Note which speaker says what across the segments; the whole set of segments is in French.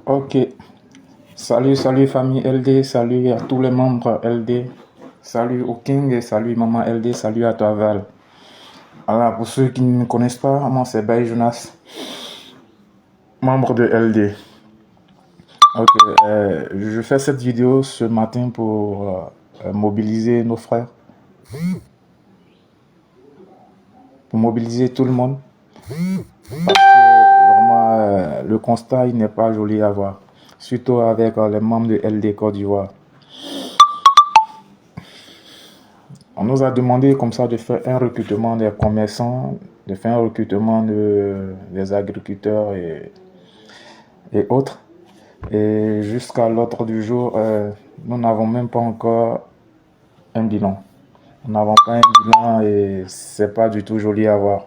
Speaker 1: Ok, salut famille LD, salut à tous les membres LD, salut au King et salut maman LD, salut à toi Val. Alors pour ceux qui ne me connaissent pas, moi c'est Baye Jonas, membre de LD. Ok, je fais cette vidéo ce matin pour mobiliser nos frères, pour mobiliser tout le monde, parce que vraiment le constat il n'est pas joli à voir, surtout avec les membres de LD Côte d'Ivoire. On nous a demandé comme ça de faire un recrutement des commerçants, de faire un recrutement des agriculteurs et autres. Et jusqu'à l'ordre du jour, nous n'avons même pas encore un bilan. Nous n'avons pas un bilan et c'est pas du tout joli à voir.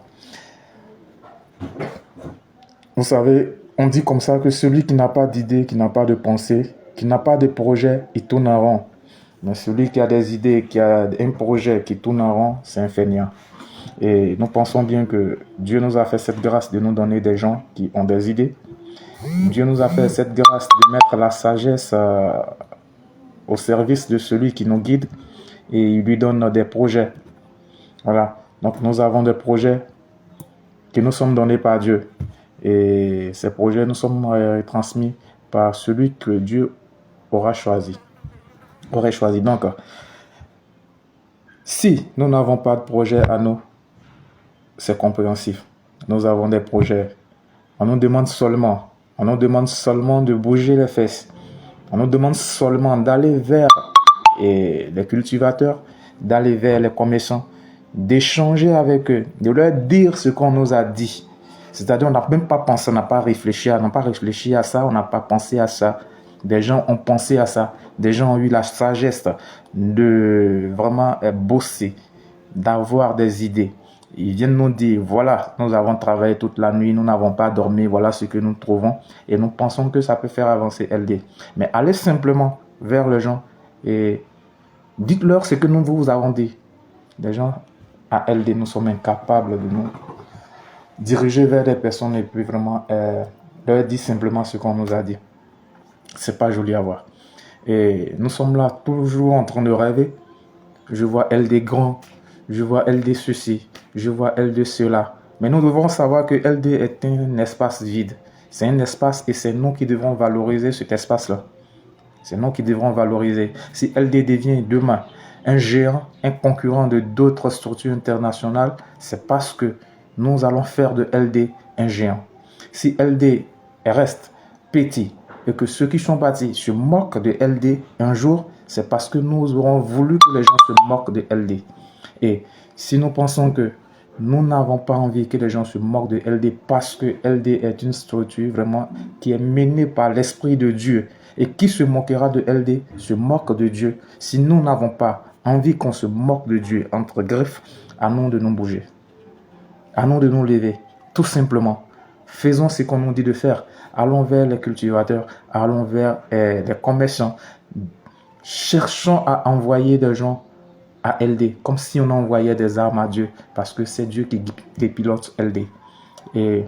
Speaker 1: Vous savez, on dit comme ça que celui qui n'a pas d'idée, qui n'a pas de pensée, qui n'a pas de projet, il tourne en rond. Mais celui qui a des idées, qui a un projet qui tourne en rond, c'est un feignant. Et nous pensons bien que Dieu nous a fait cette grâce de nous donner des gens qui ont des idées. Dieu nous a fait cette grâce de mettre la sagesse au service de celui qui nous guide et il lui donne des projets. Voilà. Donc nous avons des projets qui nous sont donnés par Dieu. Et ces projets nous sont transmis par celui que Dieu aura choisi. Donc, si nous n'avons pas de projet à nous, c'est compréhensif. Nous avons des projets. On nous demande seulement de bouger les fesses. On nous demande seulement d'aller vers les cultivateurs, d'aller vers les commerçants, d'échanger avec eux, de leur dire ce qu'on nous a dit. C'est-à-dire, on n'a même pas pensé, on n'a pas réfléchi à ça, on n'a pas pensé à ça. Des gens ont pensé à ça. Des gens ont eu la sagesse de vraiment bosser, d'avoir des idées. Ils viennent nous dire, voilà, nous avons travaillé toute la nuit, nous n'avons pas dormi, voilà ce que nous trouvons. Et nous pensons que ça peut faire avancer LD. Mais allez simplement vers les gens et dites-leur ce que nous vous avons dit. Les gens à LD, nous sommes incapables de nous diriger vers des personnes et puis vraiment leur dire simplement ce qu'on nous a dit. C'est pas joli à voir. Et nous sommes là toujours en train de rêver. Je vois LD grand, je vois LD ceci, je vois LD cela. Mais nous devons savoir que LD est un espace vide. C'est un espace et c'est nous qui devons valoriser cet espace-là. C'est nous qui devrons valoriser. Si LD devient demain un géant, un concurrent de d'autres structures internationales, c'est parce que nous allons faire de LD un géant. Si LD reste petit et que ceux qui sont partis se moquent de LD un jour, c'est parce que nous aurons voulu que les gens se moquent de LD. Et si nous pensons que nous n'avons pas envie que les gens se moquent de LD parce que LD est une structure vraiment qui est menée par l'Esprit de Dieu. Et qui se moquera de LD se moque de Dieu. Si nous n'avons pas envie qu'on se moque de Dieu entre griffes, à nous de nous bouger. À nous de nous lever. Tout simplement. Faisons ce qu'on nous dit de faire. Allons vers les cultivateurs. Allons vers les commerçants. Cherchons à envoyer des gens à LD, comme si on envoyait des armes à Dieu, parce que c'est Dieu qui pilote LD. Et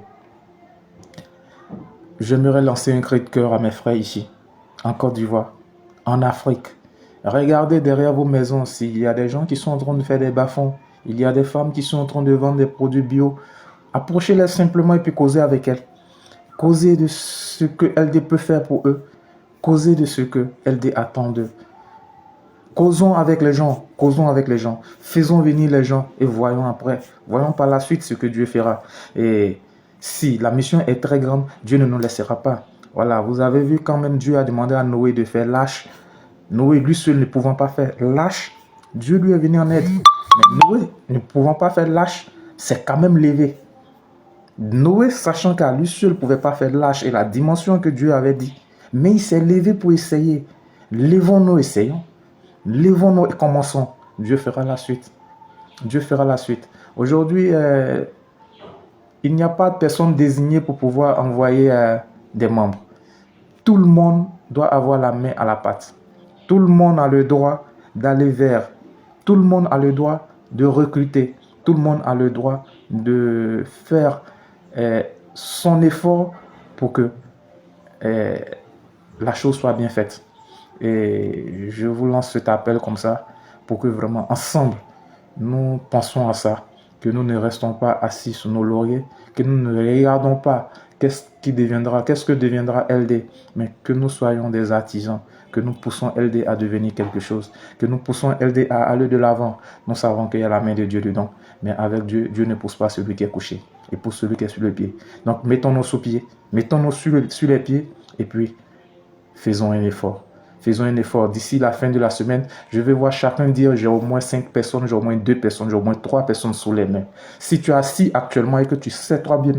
Speaker 1: j'aimerais lancer un cri de cœur à mes frères ici, en Côte d'Ivoire, en Afrique. Regardez derrière vos maisons s'il y a des gens qui sont en train de faire des bas-fonds, il y a des femmes qui sont en train de vendre des produits bio. Approchez-les simplement et puis causez avec elles. Causez de ce que LD peut faire pour eux. Causez de ce que LD attend d'eux. Causons avec les gens, faisons venir les gens et voyons après, voyons par la suite ce que Dieu fera. Et si la mission est très grande, Dieu ne nous laissera pas. Voilà, vous avez vu quand même Dieu a demandé à Noé de faire l'arche. Noé lui seul ne pouvant pas faire l'arche, Dieu lui est venu en aide. Mais Noé ne pouvant pas faire l'arche, s'est quand même levé. Noé, sachant qu'à lui seul ne pouvait pas faire l'arche et la dimension que Dieu avait dit, mais il s'est levé pour essayer. Levons-nous, essayons. Levons-nous et commençons. Dieu fera la suite. Dieu fera la suite. Aujourd'hui, il n'y a pas de personne désignée pour pouvoir envoyer des membres. Tout le monde doit avoir la main à la pâte. Tout le monde a le droit d'aller vers. Tout le monde a le droit de recruter. Tout le monde a le droit de faire son effort pour que la chose soit bien faite. Et je vous lance cet appel comme ça pour que vraiment ensemble, nous pensons à ça, que nous ne restons pas assis sur nos lauriers, que nous ne regardons pas qu'est-ce que deviendra LD, mais que nous soyons des artisans, que nous poussons LD à devenir quelque chose, que nous poussons LD à aller de l'avant. Nous savons qu'il y a la main de Dieu dedans, mais avec Dieu, Dieu ne pousse pas celui qui est couché, il pousse celui qui est sur le pied. Donc mettons-nous sous pied, mettons-nous sur les pieds, et puis faisons un effort. Faisons un effort. D'ici la fin de la semaine, je vais voir chacun dire j'ai au moins 5 personnes, j'ai au moins 2 personnes, j'ai au moins 3 personnes sous les mains. Si tu es assis actuellement et que tu sais toi bien